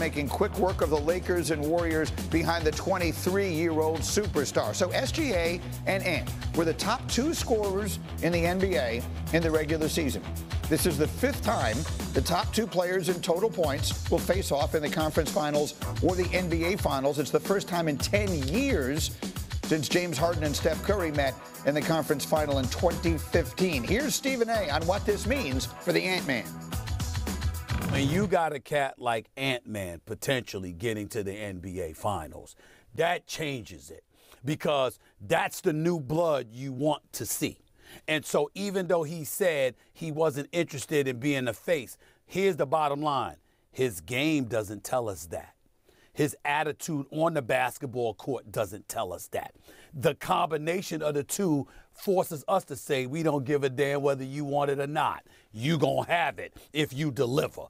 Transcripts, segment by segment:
making quick work of the Lakers and Warriors behind the 23-year-old superstar. So SGA and Ant were the top 2 scorers in the NBA in the regular season. This is the 5th time the top 2 players in total points will face off in the conference finals or the NBA finals. It's the first time in 10 years since James Harden and Steph Curry met in the conference final in 2015. Here's Stephen A. on what this means for the Ant-Man. When you got a cat like Ant-Man potentially getting to the NBA finals, that changes it because that's the new blood you want to see. And so even though he said he wasn't interested in being a face, here's the bottom line. His game doesn't tell us that. His attitude on the basketball court doesn't tell us that. The combination of the two forces us to say we don't give a damn whether you want it or not. You gonna have it if you deliver.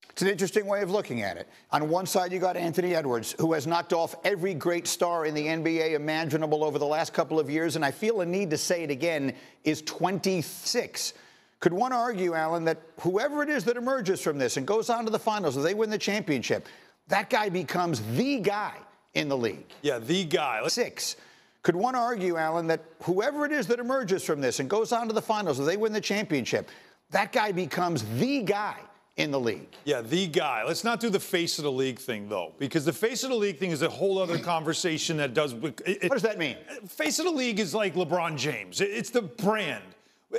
It's an interesting way of looking at it. On one side, you got Anthony Edwards, who has knocked off every great star in the NBA imaginable over the last couple of years, and I feel a need to say it again, is 26. Could one argue, Alan, that whoever it is that emerges from this and goes on to the finals, or they win the championship, that guy becomes the guy in the league? Yeah, the guy. 6. Could one argue, Alan, that whoever it is that emerges from this and goes on to the finals, or they win the championship, that guy becomes the guy in the league? Yeah, the guy. Let's not do the face of the league thing, though, because the face of the league thing is a whole other conversation that does. What does that mean? Face of the league is like LeBron James. It's the brand.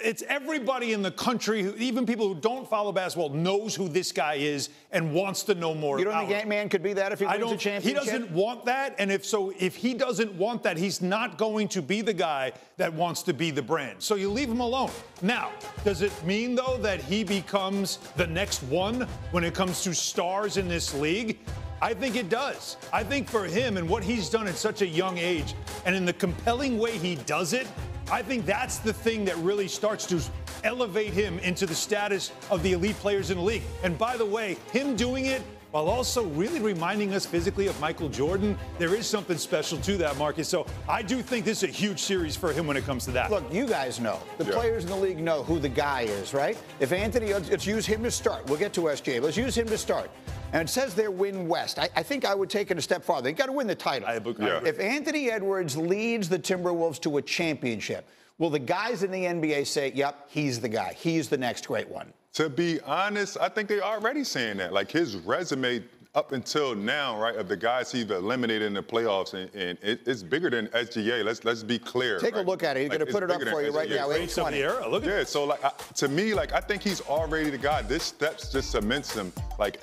It's everybody in the country, even people who don't follow basketball, knows who this guy is and wants to know more about him. You don't think Ant-Man could be that if he wins a championship? He doesn't want that, and if he doesn't want that, he's not going to be the guy that wants to be the brand. So you leave him alone. Now, does it mean, though, that he becomes the next one when it comes to stars in this league? I think it does. I think for him and what he's done at such a young age and in the compelling way he does it, I think that's the thing that really starts to elevate him into the status of the elite players in the league. And by the way, him doing it while also really reminding us physically of Michael Jordan, there is something special to that, Marcus. So I do think this is a huge series for him when it comes to that. Look, you guys know. The players in the league know who the guy is, right? If Anthony, let's use him to start. We'll get to SGA, but let's use him to start. And it says they're win West. I think I would take it a step farther. They've got to win the title. If Anthony Edwards leads the Timberwolves to a championship, will the guys in the NBA say, yep, he's the guy. He's the next great one? To be honest, I think they're already saying that. Like, his resume up until now, right, of the guys he's eliminated in the playoffs, and it's bigger than SGA. Let's be clear. Take a look at it. He's going to put it up for you right now. Look at so to me, I think he's already the guy. This steps just cements him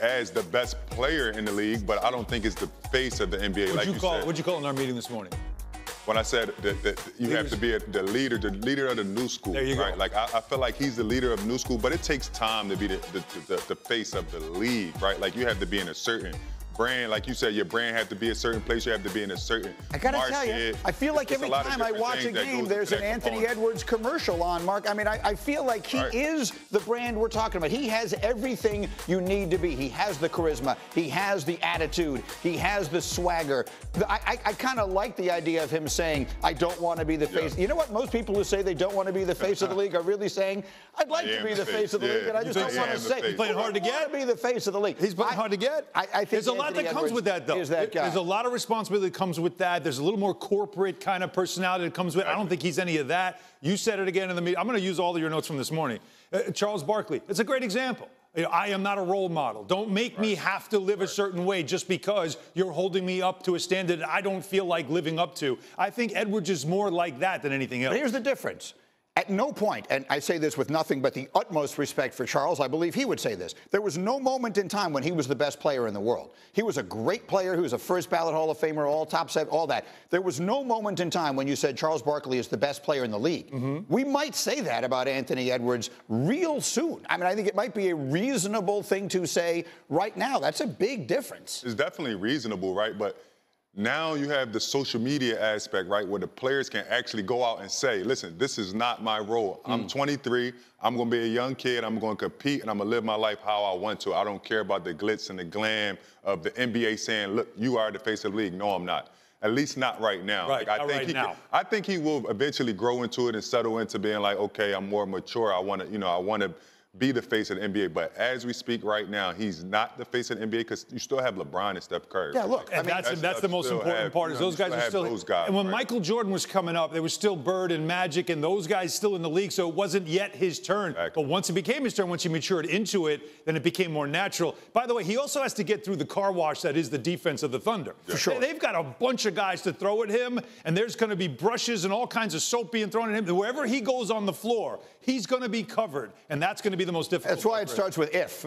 as the best player in the league, but I don't think it's the face of the NBA. What'd you call in our meeting this morning? When I said that you have to be the leader of the new school, there you right? go. Like, I feel like he's the leader of new school, but it takes time to be the face of the league, right? Like, you have to be in a certain brand. Like you said, your brand has to be a certain place. You have to be in a certain I got to tell you, I feel like every time I watch a game, there's an Anthony Edwards commercial on, Mark. I mean, I feel like he is the brand we're talking about. He has everything you need to be. He has the charisma. He has the attitude. He has the swagger. I kind of like the idea of him saying, I don't want to be the face. You know what? Most people who say they don't want to be the face of the league are really saying, I'd like to be the face of the league, and I just don't want to say. He's playing hard to get? I want to be the face of the league. He's playing hard to get? I think there's a lot that comes with that, though. There's a lot of responsibility that comes with that. There's a little more corporate kind of personality that comes with it. I don't think he's any of that. You said it again in the meeting. I'm going to use all of your notes from this morning. Charles Barkley, it's a great example. I am not a role model. Don't make me have to live a certain way just because you're holding me up to a standard I don't feel like living up to. I think Edwards is more like that than anything else. But here's the difference. At no point, and I say this with nothing but the utmost respect for Charles, I believe he would say this, there was no moment in time when he was the best player in the world. He was a great player. He was a first ballot Hall of Famer, all top set, all that. There was no moment in time when you said Charles Barkley is the best player in the league. We might say that about Anthony Edwards real soon. I mean, I think it might be a reasonable thing to say right now. That's a big difference. It's definitely reasonable, right? But now you have the social media aspect, right, where the players can actually go out and say, listen, this is not my role. I'm 23. I'm going to be a young kid. I'm going to compete, and I'm going to live my life how I want to. I don't care about the glitz and the glam of the NBA saying, look, you are the face of the league. No, I'm not. At least not right now. Right, I think he will eventually grow into it and settle into being like, okay, I'm more mature. I want to be the face of the NBA. But as we speak right now, he's not the face of the NBA because you still have LeBron and Steph Curry. Yeah, look, And that's the most important part. Is those guys are still. And when Michael Jordan was coming up, there was still Bird and Magic and those guys still in the league, so it wasn't yet his turn. Exactly. But once it became his turn, once he matured into it, then it became more natural. By the way, he also has to get through the car wash that is the defense of the Thunder. For sure. They've got a bunch of guys to throw at him, and there's going to be brushes and all kinds of soap being thrown at him. Wherever he goes on the floor, he's going to be covered, and that's going to be the most difficult. That's why it starts with if.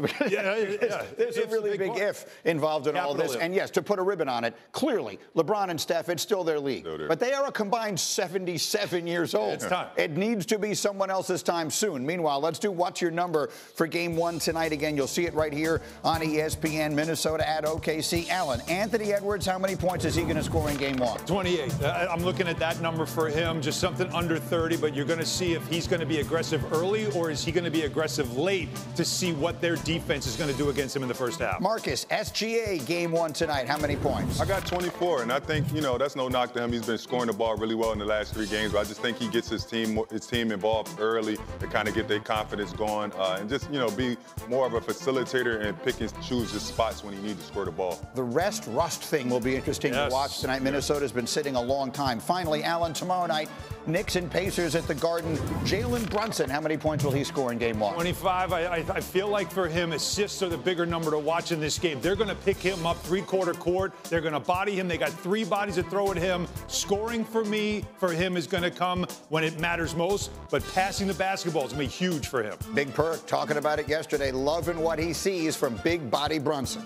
There's a really big if involved in all this. And yes, to put a ribbon on it, clearly, LeBron and Steph, it's still their league. But they are a combined 77 years old. It's time. It needs to be someone else's time soon. Meanwhile, let's do What's Your Number for Game 1 tonight. Again, you'll see it right here on ESPN. Minnesota at OKC. Allen, Anthony Edwards, how many points is he going to score in Game 1? 28. I'm looking at that number for him, just something under 30, but you're going to see if he's going to be aggressive early or is he going to be aggressive late to see what their defense is going to do against him in the first half. Marcus, SGA, Game 1 tonight. How many points? I got 24, and I think, that's no knock to him. He's been scoring the ball really well in the last 3 games, but I just think he gets his team involved early to kind of get their confidence going and just, be more of a facilitator and pick and choose his spots when he needs to score the ball. The rust thing will be interesting to watch tonight. Minnesota's been sitting a long time. Finally, Allen, tomorrow night, Knicks and Pacers at the Garden. Jalen Brunson, how many points will he score in Game 1? 25. I feel like for him, assists are the bigger number to watch in this game. They're going to pick him up three-quarter court. They're going to body him. They got 3 bodies to throw at him. Scoring for him is going to come when it matters most, but passing the basketball is going to be huge for him. Big Perk talking about it yesterday, loving what he sees from big body Brunson.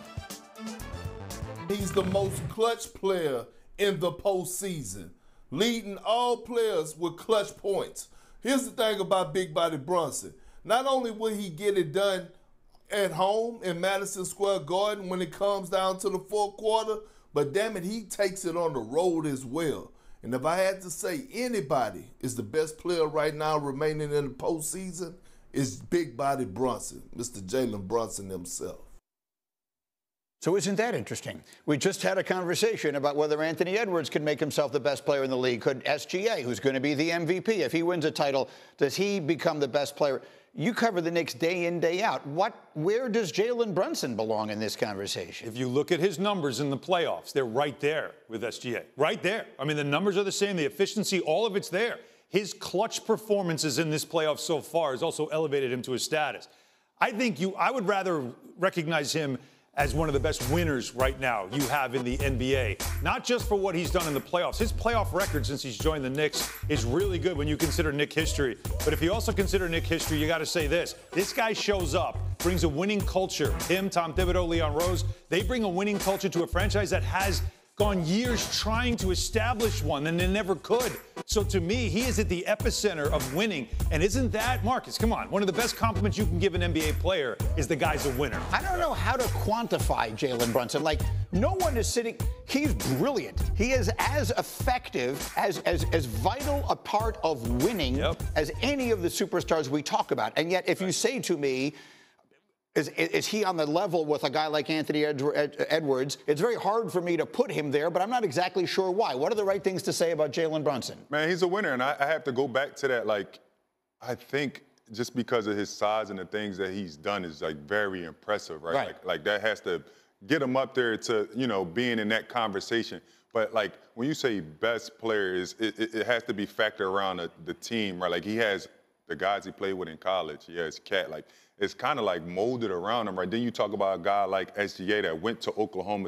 He's the most clutch player in the postseason, leading all players with clutch points. Here's the thing about Big Body Brunson. Not only will he get it done at home in Madison Square Garden when it comes down to the fourth quarter, but damn it, he takes it on the road as well. And if I had to say anybody is the best player right now remaining in the postseason, it's Big Body Brunson, Mr. Jalen Brunson himself. So isn't that interesting? We just had a conversation about whether Anthony Edwards can make himself the best player in the league. Could SGA, who's going to be the MVP, if he wins a title, does he become the best player? You cover the Knicks day in, day out. Where does Jalen Brunson belong in this conversation? If you look at his numbers in the playoffs, they're right there with SGA. Right there. I mean, the numbers are the same. The efficiency, all of it's there. His clutch performances in this playoff so far has also elevated him to his status. I would rather recognize him as one of the best winners right now you have in the NBA. Not just for what he's done in the playoffs. His playoff record since he's joined the Knicks is really good when you consider Knick history. But if you also consider Knick history, you got to say this. This guy shows up, brings a winning culture. Him, Tom Thibodeau, Leon Rose, they bring a winning culture to a franchise that has gone years trying to establish one, and they never could. So to me, he is at the epicenter of winning. And isn't that, Marcus, come on, one of the best compliments you can give an NBA player is the guy's a winner. I don't know how to quantify Jalen Brunson. Like, no one is sitting, he's brilliant. He is as effective, as vital a part of winning as any of the superstars we talk about. And yet, if you say to me, is he on the level with a guy like Anthony Edwards? It's very hard for me to put him there, but I'm not exactly sure why. What are the right things to say about Jalen Brunson? Man, he's a winner, and I have to go back to that. Like, I think just because of his size and the things that he's done is, like, very impressive, right? Like that has to get him up there to, being in that conversation. But, like, when you say best player, it has to be factored around the team, right? Like, he has the guys he played with in college. He has Cat, like, it's kind of like molded around him, right? Then you talk about a guy like SGA that went to Oklahoma